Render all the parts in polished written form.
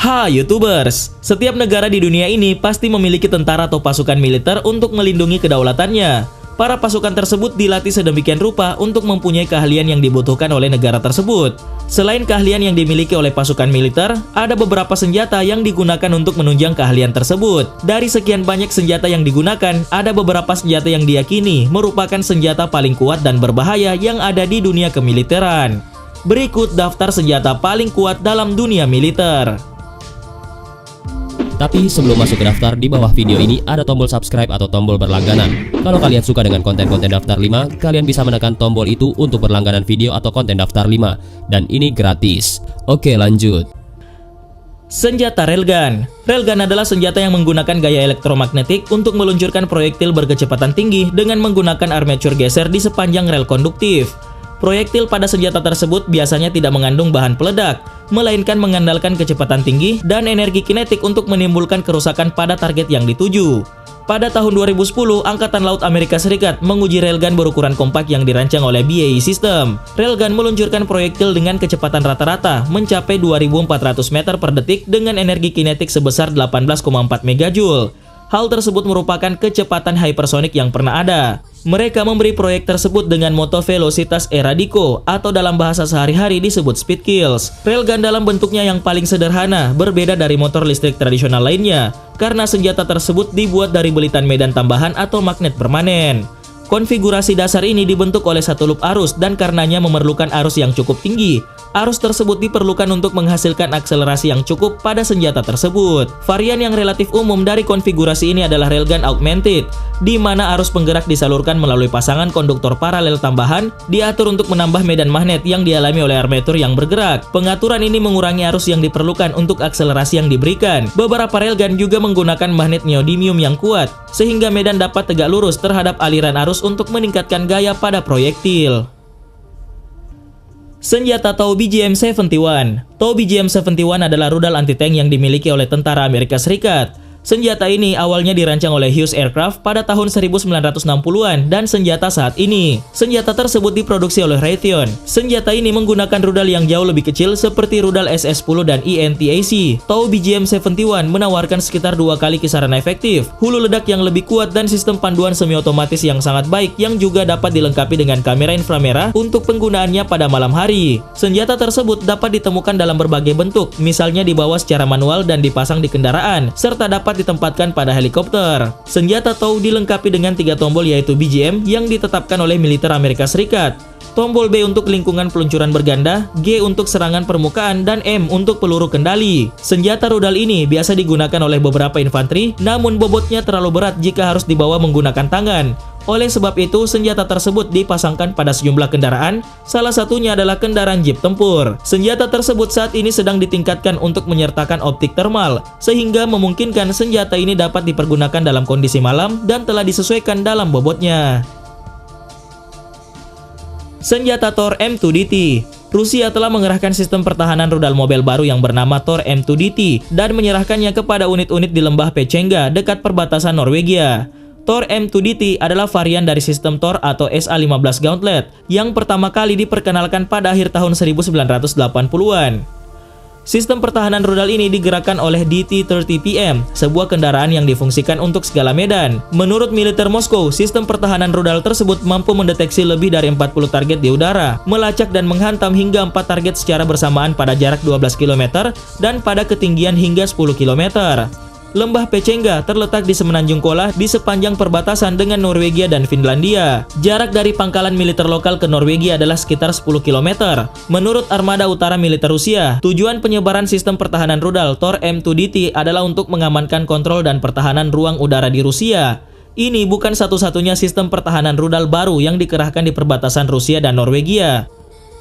YouTubers, setiap negara di dunia ini pasti memiliki tentara atau pasukan militer untuk melindungi kedaulatannya. Para pasukan tersebut dilatih sedemikian rupa untuk mempunyai keahlian yang dibutuhkan oleh negara tersebut. Selain keahlian yang dimiliki oleh pasukan militer, ada beberapa senjata yang digunakan untuk menunjang keahlian tersebut. Dari sekian banyak senjata yang digunakan, ada beberapa senjata yang diyakini merupakan senjata paling kuat dan berbahaya yang ada di dunia kemiliteran. Berikut daftar senjata paling kuat dalam dunia militer. Tapi sebelum masuk ke daftar, di bawah video ini ada tombol subscribe atau tombol berlangganan. Kalau kalian suka dengan konten-konten daftar 5, kalian bisa menekan tombol itu untuk berlangganan video atau konten daftar 5. Dan ini gratis. Oke, lanjut. Senjata Railgun. Railgun adalah senjata yang menggunakan gaya elektromagnetik untuk meluncurkan proyektil berkecepatan tinggi dengan menggunakan armatur geser di sepanjang rel konduktif. Proyektil pada senjata tersebut biasanya tidak mengandung bahan peledak, melainkan mengandalkan kecepatan tinggi dan energi kinetik untuk menimbulkan kerusakan pada target yang dituju. Pada tahun 2010, Angkatan Laut Amerika Serikat menguji railgun berukuran kompak yang dirancang oleh BAE System. Railgun meluncurkan proyektil dengan kecepatan rata-rata mencapai 2.400 meter per detik dengan energi kinetik sebesar 18,4 megajoule. Hal tersebut merupakan kecepatan hypersonik yang pernah ada. Mereka memberi proyek tersebut dengan moto velocitas eradico atau dalam bahasa sehari-hari disebut speed kills. Railgun dalam bentuknya yang paling sederhana berbeda dari motor listrik tradisional lainnya karena senjata tersebut dibuat dari belitan medan tambahan atau magnet permanen. Konfigurasi dasar ini dibentuk oleh satu loop arus dan karenanya memerlukan arus yang cukup tinggi. Arus tersebut diperlukan untuk menghasilkan akselerasi yang cukup pada senjata tersebut. Varian yang relatif umum dari konfigurasi ini adalah railgun augmented, di mana arus penggerak disalurkan melalui pasangan konduktor paralel tambahan, diatur untuk menambah medan magnet yang dialami oleh armatur yang bergerak. Pengaturan ini mengurangi arus yang diperlukan untuk akselerasi yang diberikan. Beberapa railgun juga menggunakan magnet neodymium yang kuat, sehingga medan dapat tegak lurus terhadap aliran arus untuk meningkatkan gaya pada proyektil. Senjata TOW BGM-71. TOW BGM-71 adalah rudal anti-tank yang dimiliki oleh tentara Amerika Serikat. Senjata ini awalnya dirancang oleh Hughes Aircraft pada tahun 1960-an dan senjata saat ini. Senjata tersebut diproduksi oleh Raytheon. Senjata ini menggunakan rudal yang jauh lebih kecil seperti rudal SS-10 dan ENTAC. TOW BGM-71 menawarkan sekitar 2 kali kisaran efektif, hulu ledak yang lebih kuat dan sistem panduan semi-otomatis yang sangat baik yang juga dapat dilengkapi dengan kamera inframerah untuk penggunaannya pada malam hari. Senjata tersebut dapat ditemukan dalam berbagai bentuk, misalnya dibawa secara manual dan dipasang di kendaraan, serta dapat ditempatkan pada helikopter. Senjata TOW dilengkapi dengan 3 tombol yaitu BGM yang ditetapkan oleh militer Amerika Serikat. Tombol B untuk lingkungan peluncuran berganda, G untuk serangan permukaan, dan M untuk peluru kendali. Senjata rudal ini biasa digunakan oleh beberapa infanteri, namun bobotnya terlalu berat jika harus dibawa menggunakan tangan. Oleh sebab itu, senjata tersebut dipasangkan pada sejumlah kendaraan, salah satunya adalah kendaraan jeep tempur. Senjata tersebut saat ini sedang ditingkatkan untuk menyertakan optik thermal, sehingga memungkinkan senjata ini dapat dipergunakan dalam kondisi malam dan telah disesuaikan dalam bobotnya. Senjata Tor M2DT. Rusia telah mengerahkan sistem pertahanan rudal mobile baru yang bernama Tor M2DT dan menyerahkannya kepada unit-unit di lembah Pechenga dekat perbatasan Norwegia. Tor M2DT adalah varian dari sistem Tor atau SA-15 Gauntlet yang pertama kali diperkenalkan pada akhir tahun 1980-an. Sistem pertahanan rudal ini digerakkan oleh DT-30PM, sebuah kendaraan yang difungsikan untuk segala medan. Menurut militer Moskow, sistem pertahanan rudal tersebut mampu mendeteksi lebih dari 40 target di udara, melacak dan menghantam hingga 4 target secara bersamaan pada jarak 12 km dan pada ketinggian hingga 10 km. Lembah Pechenga terletak di semenanjung Kola di sepanjang perbatasan dengan Norwegia dan Finlandia. Jarak dari pangkalan militer lokal ke Norwegia adalah sekitar 10 km. Menurut Armada Utara Militer Rusia, tujuan penyebaran sistem pertahanan rudal Tor M2DT adalah untuk mengamankan kontrol dan pertahanan ruang udara di Rusia. Ini bukan satu-satunya sistem pertahanan rudal baru yang dikerahkan di perbatasan Rusia dan Norwegia.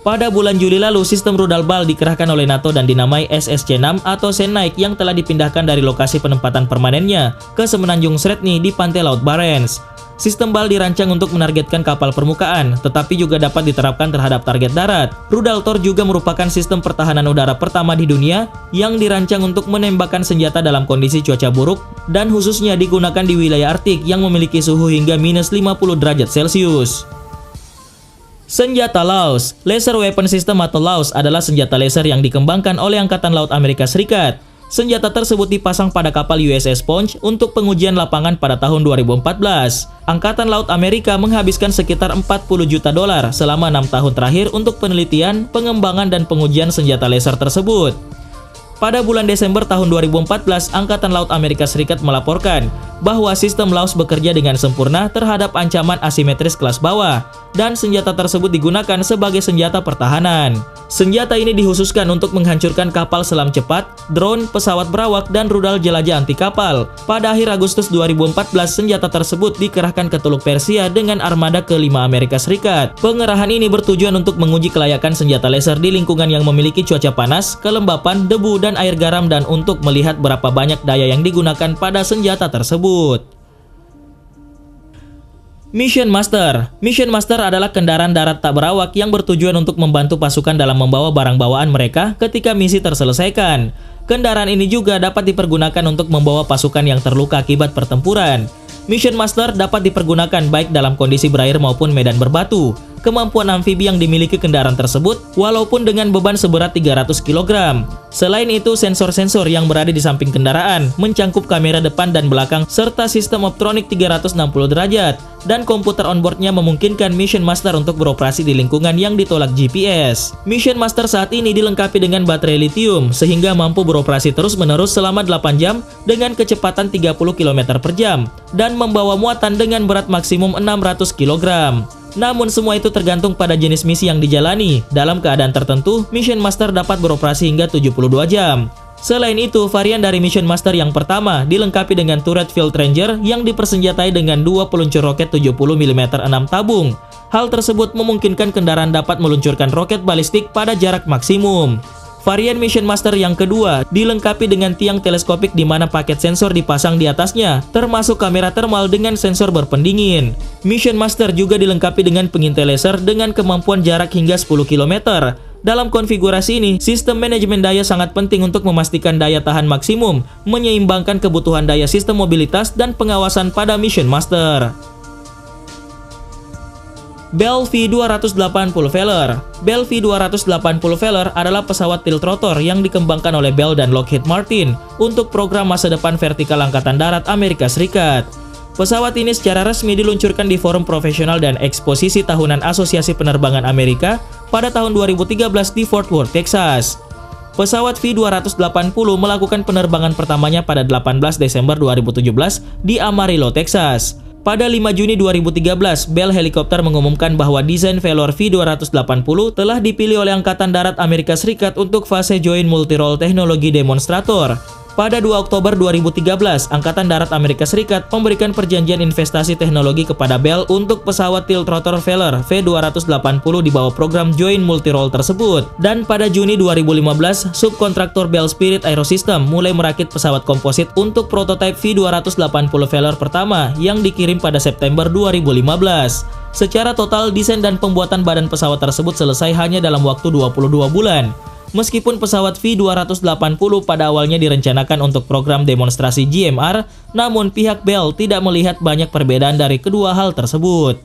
Pada bulan Juli lalu, sistem rudal BAL dikerahkan oleh NATO dan dinamai SSC-6 atau Senike yang telah dipindahkan dari lokasi penempatan permanennya ke semenanjung Sredny di pantai Laut Barents. Sistem BAL dirancang untuk menargetkan kapal permukaan, tetapi juga dapat diterapkan terhadap target darat. Rudal Tor juga merupakan sistem pertahanan udara pertama di dunia yang dirancang untuk menembakkan senjata dalam kondisi cuaca buruk dan khususnya digunakan di wilayah Arktik yang memiliki suhu hingga minus 50 derajat Celcius. Senjata LAWS. Laser Weapon System atau LAWS adalah senjata laser yang dikembangkan oleh Angkatan Laut Amerika Serikat. Senjata tersebut dipasang pada kapal USS Sponge untuk pengujian lapangan pada tahun 2014. Angkatan Laut Amerika menghabiskan sekitar 40 juta dolar selama 6 tahun terakhir untuk penelitian, pengembangan, dan pengujian senjata laser tersebut. Pada bulan Desember tahun 2014, Angkatan Laut Amerika Serikat melaporkan bahwa sistem LAWS bekerja dengan sempurna terhadap ancaman asimetris kelas bawah, dan senjata tersebut digunakan sebagai senjata pertahanan. Senjata ini dikhususkan untuk menghancurkan kapal selam cepat, drone, pesawat berawak, dan rudal jelajah anti kapal. Pada akhir Agustus 2014, senjata tersebut dikerahkan ke Teluk Persia dengan armada ke-5 Amerika Serikat. Pengerahan ini bertujuan untuk menguji kelayakan senjata laser di lingkungan yang memiliki cuaca panas, kelembapan, debu, dan air garam, dan untuk melihat berapa banyak daya yang digunakan pada senjata tersebut. Mission Master. Mission Master adalah kendaraan darat tak berawak yang bertujuan untuk membantu pasukan dalam membawa barang bawaan mereka ketika misi terselesaikan. Kendaraan ini juga dapat dipergunakan untuk membawa pasukan yang terluka akibat pertempuran. Mission Master dapat dipergunakan baik dalam kondisi berair maupun medan berbatu. Kemampuan amfibi yang dimiliki kendaraan tersebut walaupun dengan beban seberat 300 kg. Selain itu, sensor-sensor yang berada di samping kendaraan mencangkup kamera depan dan belakang serta sistem optronik 360 derajat, dan komputer onboardnya memungkinkan Mission Master untuk beroperasi di lingkungan yang ditolak GPS. Mission Master saat ini dilengkapi dengan baterai lithium sehingga mampu beroperasi terus-menerus selama 8 jam dengan kecepatan 30 km per jam dan membawa muatan dengan berat maksimum 600 kg. Namun semua itu tergantung pada jenis misi yang dijalani. Dalam keadaan tertentu, Mission Master dapat beroperasi hingga 72 jam. Selain itu, varian dari Mission Master yang pertama dilengkapi dengan turret Field Ranger yang dipersenjatai dengan 2 peluncur roket 70 mm 6 tabung. Hal tersebut memungkinkan kendaraan dapat meluncurkan roket balistik pada jarak maksimum. Varian Mission Master yang kedua dilengkapi dengan tiang teleskopik di mana paket sensor dipasang di atasnya, termasuk kamera thermal dengan sensor berpendingin. Mission Master juga dilengkapi dengan pengintai laser dengan kemampuan jarak hingga 10 km. Dalam konfigurasi ini, sistem manajemen daya sangat penting untuk memastikan daya tahan maksimum, menyeimbangkan kebutuhan daya sistem mobilitas dan pengawasan pada Mission Master. Bell V280 Valor. Bell V280 Valor adalah pesawat tiltrotor yang dikembangkan oleh Bell dan Lockheed Martin untuk program masa depan vertikal Angkatan Darat Amerika Serikat. Pesawat ini secara resmi diluncurkan di Forum Profesional dan Eksposisi Tahunan Asosiasi Penerbangan Amerika pada tahun 2013 di Fort Worth, Texas. Pesawat V280 melakukan penerbangan pertamanya pada 18 Desember 2017 di Amarillo, Texas. Pada 5 Juni 2013, Bell Helicopter mengumumkan bahwa desain Valor V280 telah dipilih oleh Angkatan Darat Amerika Serikat untuk fase Joint Multirole Teknologi Demonstrator. Pada 2 Oktober 2013, Angkatan Darat Amerika Serikat memberikan perjanjian investasi teknologi kepada Bell untuk pesawat tiltrotor Valor V280 di bawah program Joint Multirole tersebut. Dan pada Juni 2015, subkontraktor Bell Spirit Aerosystem mulai merakit pesawat komposit untuk prototipe V280 Valor pertama yang dikirim pada September 2015. Secara total, desain dan pembuatan badan pesawat tersebut selesai hanya dalam waktu 22 bulan. Meskipun pesawat V280 pada awalnya direncanakan untuk program demonstrasi GMR, namun pihak Bell tidak melihat banyak perbedaan dari kedua hal tersebut.